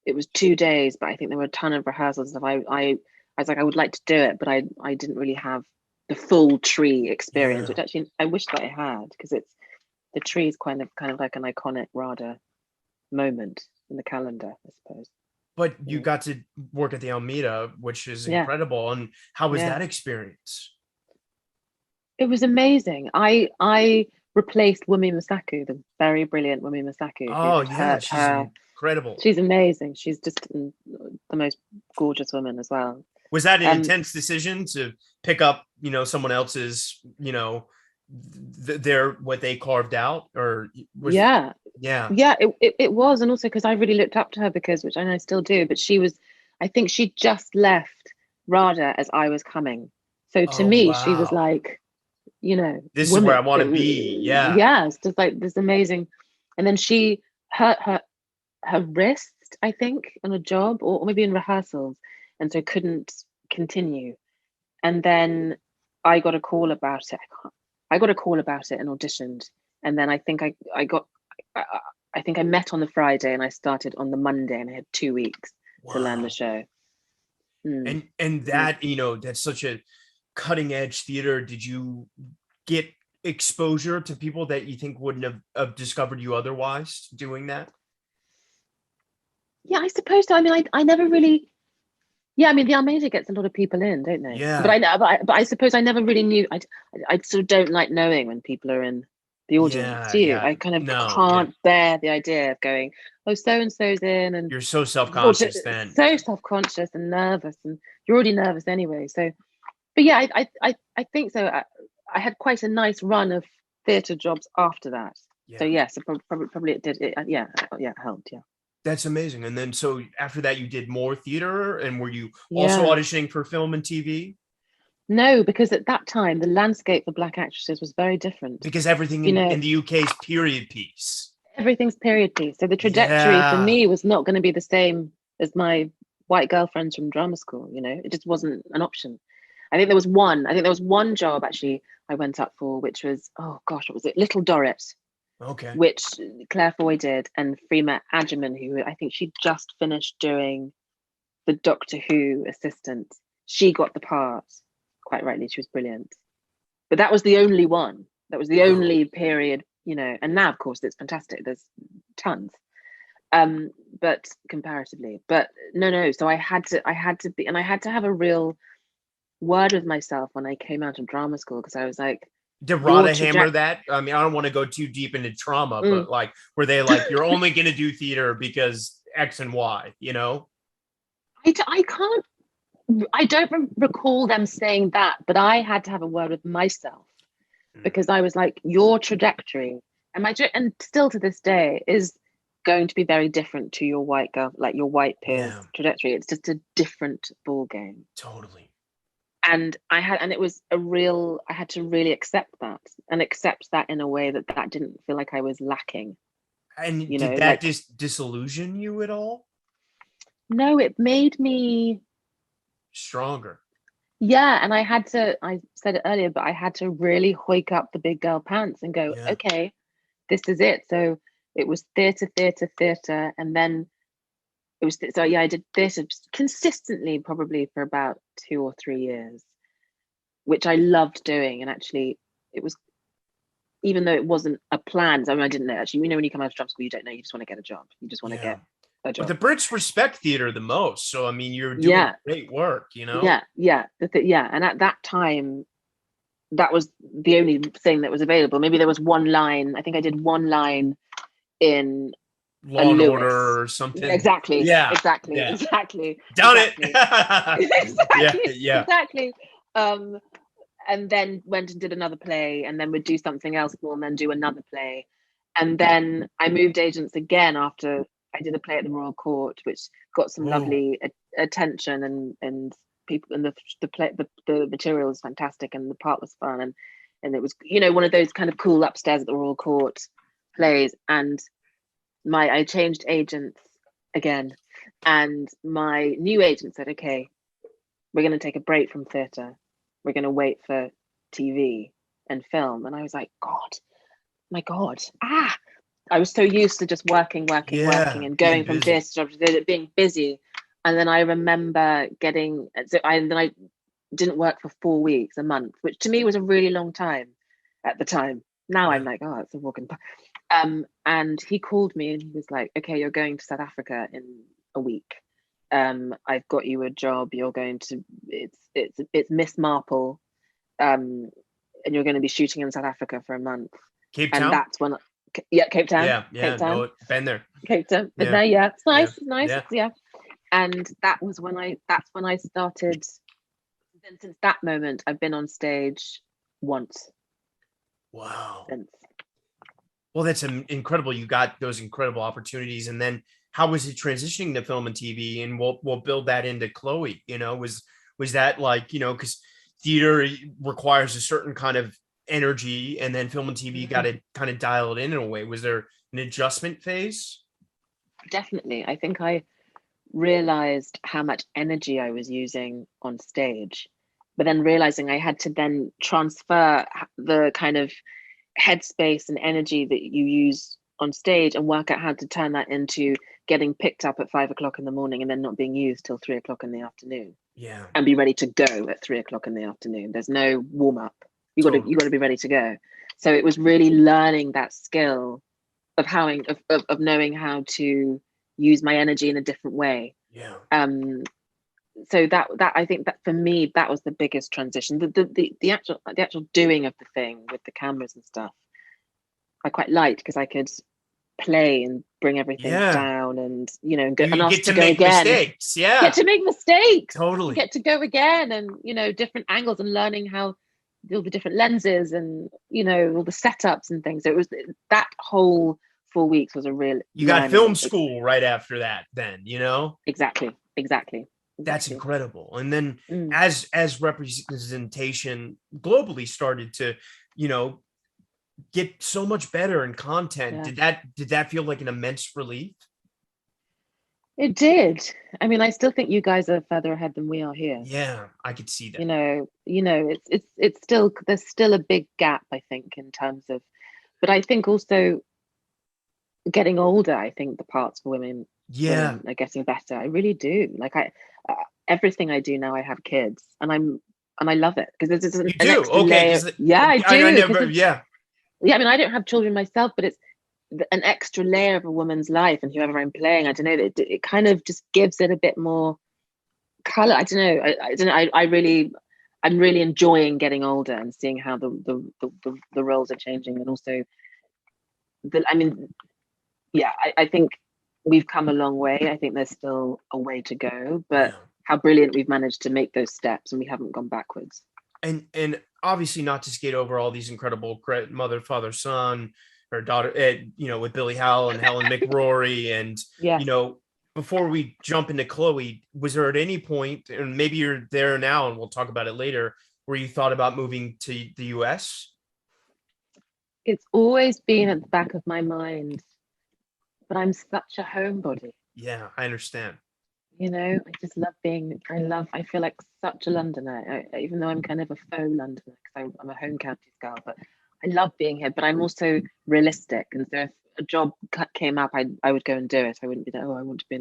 it was 2 days, but I think there were a ton of rehearsals and stuff. I was like, I would like to do it, but I didn't really have the full tree experience, Yeah. which actually I wish that I had, because the tree is kind of like an iconic RADA moment in the calendar, I suppose. But you Yeah. got to work at the Almeida, which is Yeah, incredible. And how was yeah. that experience? It was amazing. I replaced Wumi Masaku, the very brilliant Wumi Masaku, who Oh had yeah, hurt she's her. incredible. She's amazing. She's just the most gorgeous woman as well. Was that an Um, intense decision to pick up, someone else's, their what they carved out, or was yeah, yeah. yeah. It was, and also because I really looked up to her, which I know I still do. But I think she just left RADA as I was coming. So to Oh me, she was wow. like, This is where I woman. want to be. Yeah. Yeah, it's just like this amazing. And then she hurt her wrist, I think, on a job, or maybe in rehearsals, and so couldn't continue. And then I got a call about it. I got a call about it and auditioned. And then I, I think I met on the Friday and I started on the Monday, and I had 2 weeks to learn the Wow. show. Mm. And that, that's such a cutting edge theater. Did you get exposure to people that you think wouldn't have discovered you otherwise doing that? Yeah, I suppose so. I mean, I never really. Yeah, I mean, the Almeida gets a lot of people in, don't they? But Yeah. I know, but I suppose I never really knew. I sort of don't like knowing when people are in the audience. Yeah. Do you? Yeah. I kind of No. Yeah. can't bear the idea of going, oh, so and so's in, and You're so or self-conscious then. so self-conscious and nervous, and you're already nervous anyway. So, but yeah, I think so. I had quite a nice run of theatre jobs after that. So Yeah. yeah, so probably it did. Yeah, it helped. Yeah. That's amazing. And then so after that, you did more theater, and were you also Yeah. auditioning for film and TV? No, because at that time the landscape for Black actresses was very different. Because everything You in know, the UK is period piece. everything's period piece. So the trajectory for Yeah. me was not going to be the same as my white girlfriends from drama school. It just wasn't an option. I think there was one job actually I went up for, which was, oh gosh, what was it? Little Dorrit, Okay. which Claire Foy did, and Freema Agyeman, who I think she'd just finished doing the Doctor Who assistant. She got the part, quite rightly. She was brilliant. But that was the only one. That was the only period, you know, and now of course it's fantastic. There's tons. But comparatively. But no. So I had to be, and I had to have a real word with myself when I came out of drama school, because I was like, did Rada hammer that? I mean, I don't want to go too deep into trauma, but like, were they like, you're only going to do theater because X and Y, you know? I don't recall them saying that, but I had to have a word with myself, because I was like, your trajectory and still to this day is going to be very different to your white girl, like your white peers trajectory. It's just a different ball game. Totally. And I had to really accept that in a way that didn't feel like I was lacking. And you did that like, disillusion you at all? No, it made me stronger. Yeah, and I said it earlier, but I had to really hoik up the big girl pants and go, okay, this is it. So it was theatre, and then it was, so yeah, I did theatre consistently probably for about 2 or 3 years, which I loved doing. And actually it was, even though it wasn't a plan, I mean, I didn't know, actually, you know, when you come out of drama school, you don't know, you just want to get a job. You just want to get a job. But the Brits respect theatre the most. So, I mean, you're doing great work, you know? Yeah. And at that time, that was the only thing that was available. Maybe there was one line. I think I did one line in Law and Order or something. Exactly. Yeah. Exactly. Done it. Exactly. And then went and did another play, and then would do something else more, and then do another play. And then I moved agents again after I did a play at the Royal Court, which got some lovely attention, and people, and the material was fantastic, and the part was fun, and it was, you know, one of those kind of cool upstairs at the Royal Court plays. And I changed agents again, and my new agent said, okay, we're going to take a break from theatre, we're going to wait for TV and film. And I was like, my God, I was so used to just working and going from this to being busy. And then I remember I didn't work for 4 weeks, a month, which to me was a really long time at the time. Now I'm like, it's a walk in the park. And he called me and he was like, okay, you're going to South Africa in a week. I've got you a job. You're going to, it's Miss Marple. And you're going to be shooting in South Africa for a month. Cape Town? And that's when, Cape Town. Yeah, Cape Town. No, been there. Cape Town. Been there, yeah. It's nice, it's nice, yeah. And that's when I started. Then since that moment, I've been on stage once. Wow. Since. Well, that's incredible. You got those incredible opportunities. And then how was it transitioning to film and TV? And we'll build that into Chloe, you know, was that like, you know, because theater requires a certain kind of energy, and then film and TV got to kind of dial it in a way. Was there an adjustment phase? Definitely. I think I realized how much energy I was using on stage, but then realizing I had to then transfer the kind of headspace and energy that you use on stage and work out how to turn that into getting picked up at 5 o'clock in the morning and then not being used till 3 o'clock in the afternoon. Yeah. And be ready to go at 3 o'clock in the afternoon. There's no warm up. You got to be ready to go. So it was really learning that skill of of knowing how to use my energy in a different way. Yeah. So that I think that for me, that was the biggest transition. The actual doing of the thing with the cameras and stuff, I quite liked, because I could play and bring everything down, and you know, and ask to go again. Mistakes. Yeah. Get to make mistakes. Totally. Get to go again, and you know, different angles, and learning how all the different lenses, and you know, all the setups and things. So it was that whole 4 weeks was a real. You got film school right after that, then, you know. Exactly. That's incredible. And then as representation globally started to, you know, get so much better in content, did that feel like an immense relief? It did. I mean, I still think you guys are further ahead than we are here. Yeah, I could see that. You know, it's still, there's still a big gap, I think, in terms of, but I think also getting older, I think the parts for women are getting better. I really do. Like everything I do now, I have kids, and I love it, because there's you do? Okay. I do. Yeah, I mean, I don't have children myself, but it's an extra layer of a woman's life, and whoever I'm playing, I don't know, it kind of just gives it a bit more color. I don't know. I don't know. I'm really enjoying getting older and seeing how the roles are changing, and also I mean, yeah, I think we've come a long way. I think there's still a way to go, but Yeah. how brilliant we've managed to make those steps, and we haven't gone backwards. And obviously not to skate over all these incredible mother, father, son, or daughter, with Billy Howell and Helen McRory, and you Yes. know, before we jump into Chloe, was there at any point, and maybe you're there now, and we'll talk about it later, where you thought about moving to the U.S.? It's always been at the back of my mind, but I'm such a homebody. Yeah, I understand. I just love I feel like such a Londoner, even though I'm kind of a faux Londoner because I'm a home counties girl, but I love being here. But I'm also realistic. And so if a job came up, I would go and do it. I wouldn't be like, oh, I want to be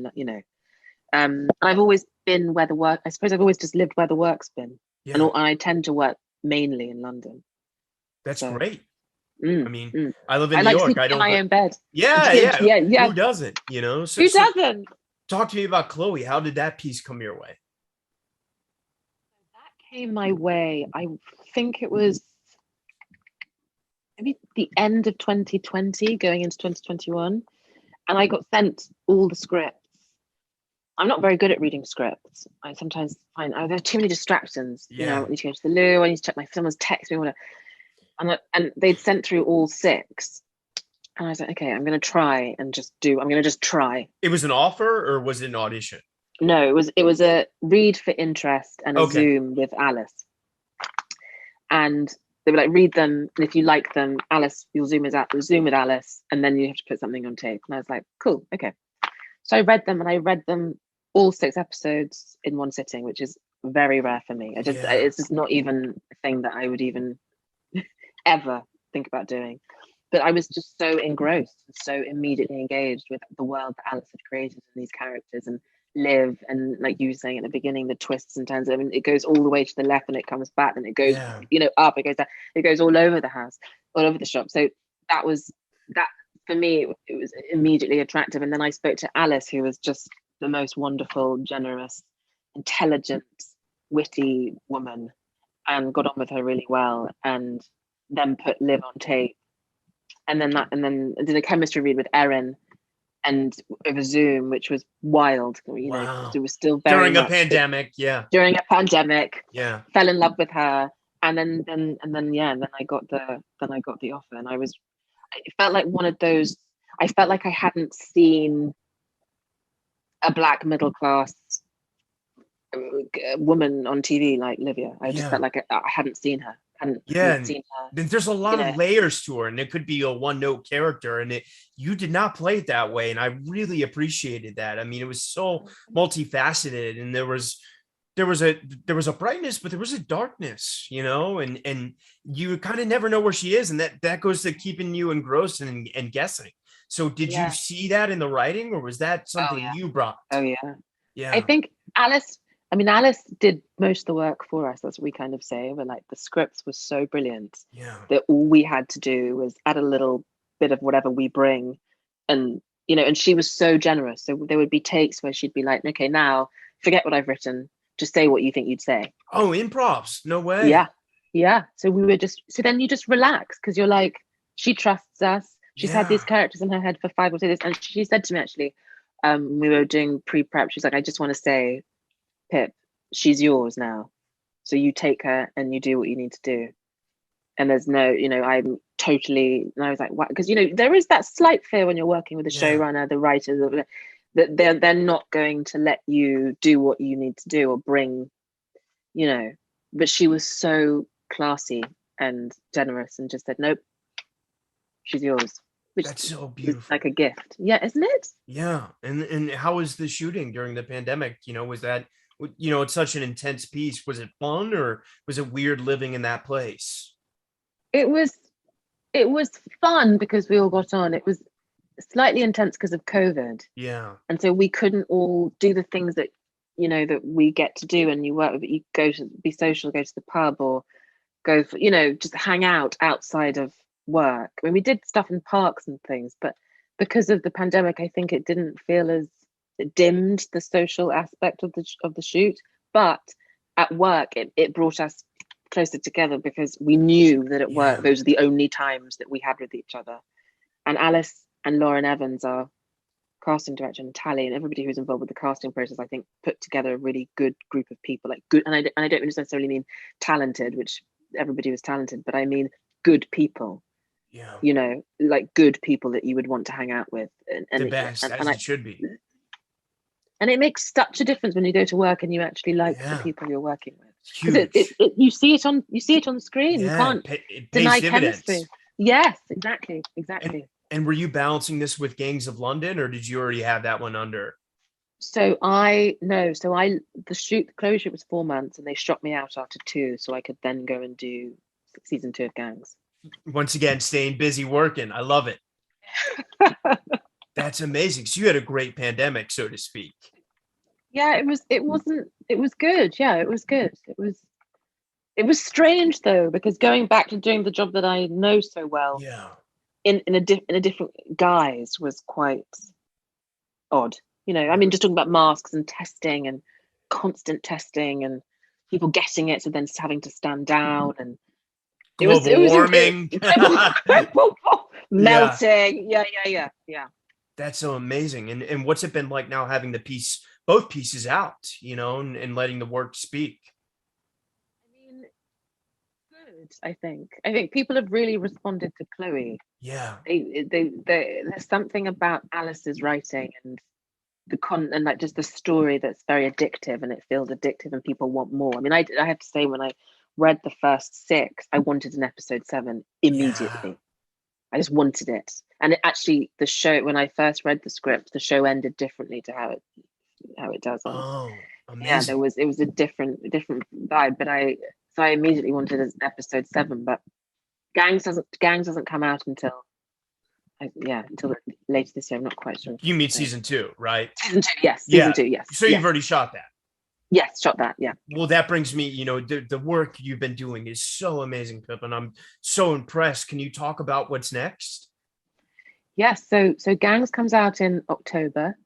I've always been where the work, I suppose I've always just lived where the work's been. And Yeah, I tend to work mainly in London. that's So, great. I mm, mean, mm. I live in I New like York. sleeping I in don't my go. own bed. Yeah, Yeah, yeah. yeah, yeah. Who doesn't? So, Who doesn't? talk to me about Chloe. How did that piece come your way? That came my way. I think it was maybe the end of 2020, going into 2021, and I got sent all the scripts. I'm not very good at reading scripts. I sometimes find there are too many distractions. I Yeah. need to go to the loo. I need to check my someone's text me, whatever. And they'd sent through all six, and I was like, okay, I'm going to try and just do. I'm going to just try. It was an offer or was it an audition? No, it was a read for interest and a Okay. Zoom with Alice, and they were like, read them, and if you like them, Alice, you'll Zoom with Alice, and then you have to put something on tape. And I was like, cool, okay. So I read them, and I read them all six episodes in one sitting, which is very rare for me. Yeah. It's just not even a thing that I would even ever think about doing. But I was just so engrossed, so immediately engaged with the world that Alice had created and these characters and Liv, and like you were saying at the beginning, the twists and turns. I mean, it goes all the way to the left and it comes back, and it goes, Yeah. up, it goes down, it goes all over the house, all over the shop. So that was that for me. It was immediately attractive. And then I spoke to Alice, who was just the most wonderful, generous, intelligent, witty woman, and got on with her really well. And then put Liv on tape, and then did a chemistry read with Erin and over Zoom, which was wild, because Wow. it was still very During a much pandemic. Yeah. during a pandemic. Yeah. Fell in love with her, and then yeah, and then I got the offer, and it felt like one of those. I felt like I hadn't seen a black middle class woman on TV like Livia. I just Yeah. felt like I hadn't seen her, Yeah. hadn't And seen her. then there's a lot of layers to her, and it could be a one note character. And you did not play it that way. And I really appreciated that. I mean, it was so multifaceted, and there was a brightness, but there was a darkness, and you kind of never know where she is. And that goes to keeping you engrossed and guessing. So did you Yeah. see that in the writing, or was that Oh something yeah. you brought? Oh yeah. I Yeah. think Alice did most of the work for us, as we kind of say, but like the scripts were so brilliant Yeah. that all we had to do was add a little bit of whatever we bring. And, and she was so generous. So there would be takes where she'd be like, okay, now forget what I've written. Just say what you think you'd say. Oh, improvs. No Yeah. way. Yeah. So then you just relax because you're like, she trusts us. She's had these Yeah. characters in her head for 5 or 6 days. And she said to me, actually, we were doing pre-prep, she's like, I just want to say, Pip, she's yours now. So you take her and you do what you need to do. And there's no, I'm totally, and I was like, what? Because, there is that slight fear when you're working with the Yeah. showrunner, the writers, that they're not going to let you do what you need to do or bring, but she was so classy and generous and just said, nope, she's yours, which That's so was like beautiful. a gift. Yeah, isn't it? Yeah. And how was the shooting during the pandemic? Was that, it's such an intense piece. Was it fun, or was it weird living in that place? It was it was fun because we all got on. It was slightly intense because of COVID. Yeah. And so we couldn't all do the things that that we get to do, and you work with it. You go to be social, go to the pub, or go for just hang out outside of work. I mean, we did stuff in parks and things, but because of the pandemic, I think it didn't feel as, it dimmed the social aspect of the shoot. But at work, it brought us closer together because we knew that at work those are the only times that we had with each other. And Alice and Lauren Evans, our casting director, and Tally, and everybody who's involved with the casting process, I think put together a really good group of people, like good, and I don't necessarily mean talented, which everybody was talented, but I mean good people. Yeah. You know, like good people that you would want to hang out with. The best, as it should be. And it makes such a difference when you go to work and you actually like the people you're working with. Huge. Because you see it on the screen. You can't deny chemistry. Yes, exactly. And were you balancing this with Gangs of London, or did you already have that one under? So the closure shoot was 4 months, and they shot me out after 2, so I could then go and do season 2 of Gangs. Once again, staying busy working. I love it. That's amazing. So you had a great pandemic, so to speak. Yeah, it was good. Yeah, it was good. It was strange though, because going back to doing the job that I know so well, in a different guise was quite odd. You know, I mean, just talking about masks and testing and constant testing and people getting it, so then having to stand down, and global warming, melting. Yeah. That's so amazing. And what's it been like now having both pieces out, you know, and letting the work speak? I mean, good. I think people have really responded to Chloe. Yeah. There's something about Alice's writing and and like just the story that's very addictive, and it feels addictive and people want more. I mean, I have to say, when I read the first 6, I wanted an episode 7 immediately. Yeah. I just wanted it. And it actually, the show, when I first read the script, the show ended differently to how it does. Oh, amazing. Yeah, it was a different vibe, but I immediately wanted an episode 7, but Gangs doesn't come out until later this year. I'm not quite sure. You mean season 2, right? Season 2, yes. Season 2, yes. So you've already shot that? Yes, shot that, yeah. Well, that brings me, you know, the work you've been doing is so amazing, Pippa, and I'm so impressed. Can you talk about what's next? Yes, so Gangs comes out in October,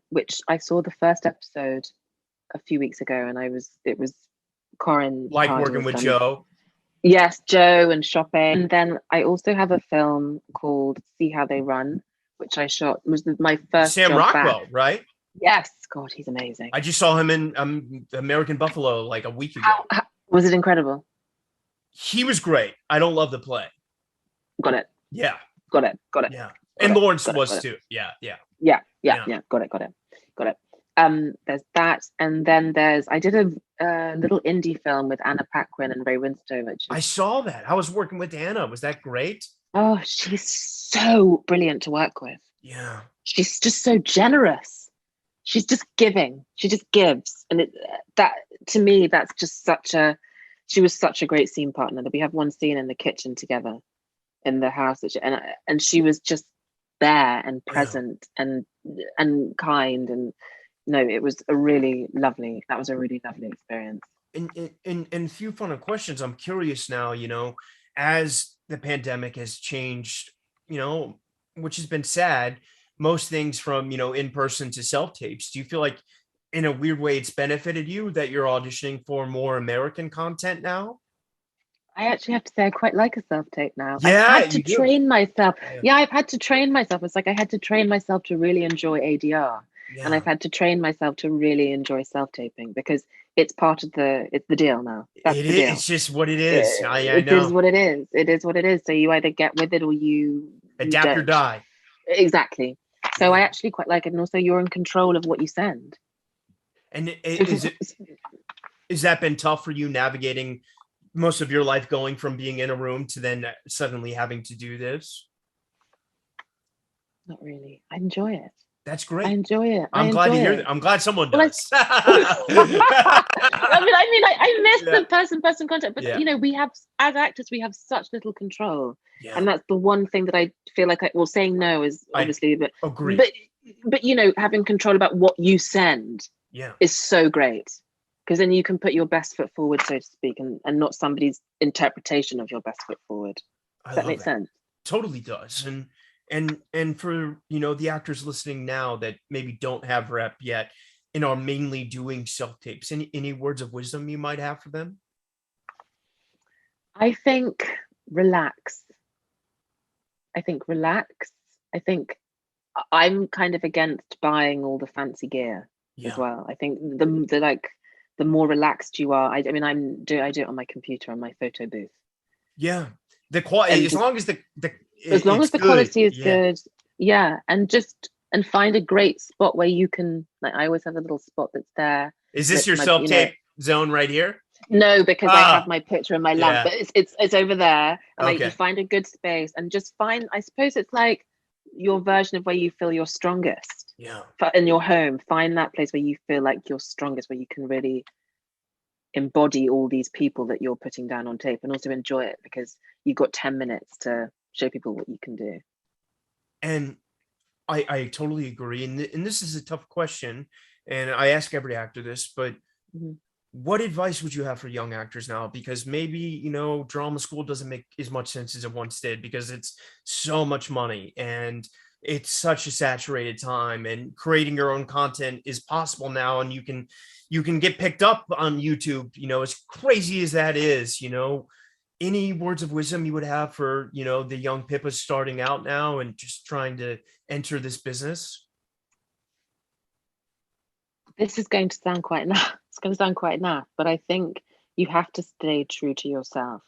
which I saw the first episode a few weeks ago, and it was Corin. Like working with Joe? Yes, Joe and shopping. And then I also have a film called See How They Run, which I shot. It was my first Sam job Rockwell, back. right? Yes, God, he's amazing. I just saw him in American Buffalo like a week ago. How was it? Incredible. He was great. I don't love the play. Got it. Yeah. Got it. Yeah. And Lawrence was too. Yeah. Got it. There's that, and then I did a little indie film with Anna Paquin and Ray Winstone. I saw that. I was working with Anna. Was that great? Oh, she's so brilliant to work with. Yeah. She's just so generous. She's just giving. She just gives, and that to me, that's just she was such a great scene partner. That we have one scene in the kitchen together in the house, and she was just there and present and kind, and it was a really lovely experience. And a few fun questions. I'm curious now, as the pandemic has changed, which has been sad, most things from, in-person to self-tapes. Do you feel like in a weird way it's benefited you that you're auditioning for more American content now? I actually have to say I quite like a self-tape now. Yeah, I've had to train myself. Yeah, I've had to train myself. It's like I had to train myself to really enjoy ADR. Yeah. And I've had to train myself to really enjoy self-taping because it's part of it's the deal now. That's the deal. It's just what it is. I know. It is what it is. It is what it is. So you either get with it or you adapt or die. Exactly. So I actually quite like it. And also you're in control of what you send. And has that been tough for you navigating most of your life going from being in a room to then suddenly having to do this? Not really. I enjoy it. That's great. I enjoy it. I'm glad to hear that. I'm glad someone does. I miss the person contact, but we have, as actors, we have such little control. Yeah. And that's the one thing that I feel like saying no is obviously, but agree. But having control about what you send is so great. Because then you can put your best foot forward, so to speak, and not somebody's interpretation of your best foot forward. I That love makes that. sense. Totally does. And for, the actors listening now that maybe don't have rep yet and are mainly doing self-tapes, any words of wisdom you might have for them? I think relax. I think relax. I think I'm kind of against buying all the fancy gear as Yeah. well. I think the more relaxed you are. I mean, I do it on my computer on my photo booth, Yeah. The quality, and as just long as as long it's as the good. quality is Yeah. good, yeah, and find a great spot where you can, like, I always have a little spot that's there Is this next your to my, self-tape zone right here? no, because I have Ah, my picture in my lamp, yeah. but it's over there, and you Okay. find a good space and just find. I suppose it's like your version of where you feel you're strongest. Yeah. In your home, find that place where you feel like you're strongest, where you can really embody all these people that you're putting down on tape, and also enjoy it because you've got 10 minutes to show people what you can do. And I totally agree. And this is a tough question. And I ask every actor this, but Mhm. what advice would you have for young actors now? Because maybe, drama school doesn't make as much sense as it once did because it's so much money and it's such a saturated time, and creating your own content is possible now. And you can get picked up on YouTube, as crazy as that is. Any words of wisdom you would have for, the young Pippas starting out now and just trying to enter this business? This is going to sound quite naff. It's going to sound quite naff, but I think you have to stay true to yourself.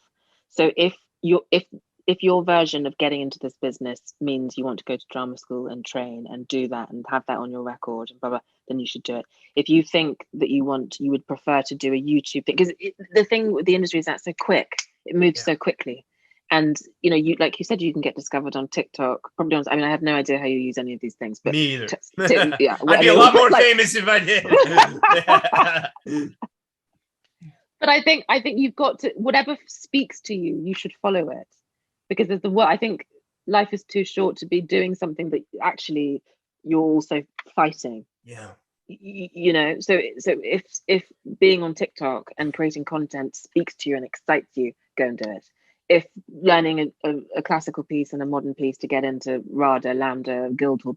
So if your version of getting into this business means you want to go to drama school and train and do that and have that on your record and blah blah, then you should do it. If you think that you would prefer to do a YouTube thing, because the thing with the industry is that's so quick, it moves Yeah, so quickly. And you, like you said, you can get discovered on TikTok. Probably on. I mean, I have no idea how you use any of these things, but me either. yeah, I'd I be a mean, lot more like, famous if I did. but I think you've got to, whatever speaks to you, you should follow it, because there's the what I think life is too short to be doing something that actually you're also fighting. Yeah, So if being on TikTok and creating content speaks to you and excites you, go and do it. If learning a classical piece and a modern piece to get into RADA, Lambda, Guildhall,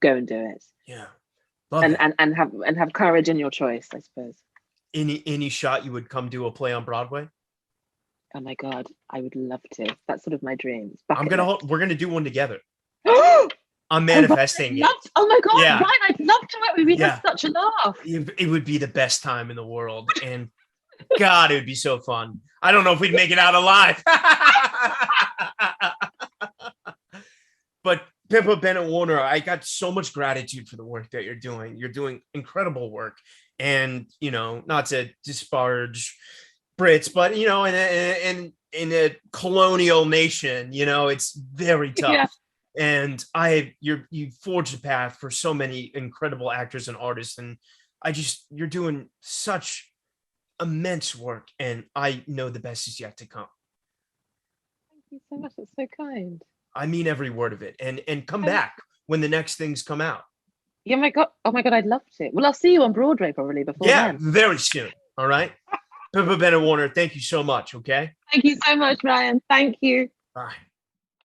go and do it, yeah, love and that. and have courage in your choice, I suppose. Any shot you would come do a play on Broadway? Oh my God, I would love to. That's sort of my dream. It's I'm bucket gonna. list. We're gonna do one together. Oh, I'm Ryan, manifesting it. oh my God, Yeah, Ryan, I'd love to work with you. We'd have yeah. such a laugh. It would be the best time in the world, and God, it would be so fun. I don't know if we'd make it out alive. But Pippa Bennett-Warner, I got so much gratitude for the work that you're doing. You're doing incredible work, and not to disparage Brits, but in a colonial nation, it's very Yeah. tough. And you forged a path for so many incredible actors and artists, and you're doing such immense work, and I know the best is yet to come. Thank you so much. That's so kind. I mean every word of it. And come Um, back when the next things come out. yeah, my God. Oh my God, I'd love to. Well, I'll see you on Broadway probably before Yeah, then. very soon. All right. Pippa Bennett-Warner, thank you so much. Okay. Thank you so much, Ryan. Thank you. Bye.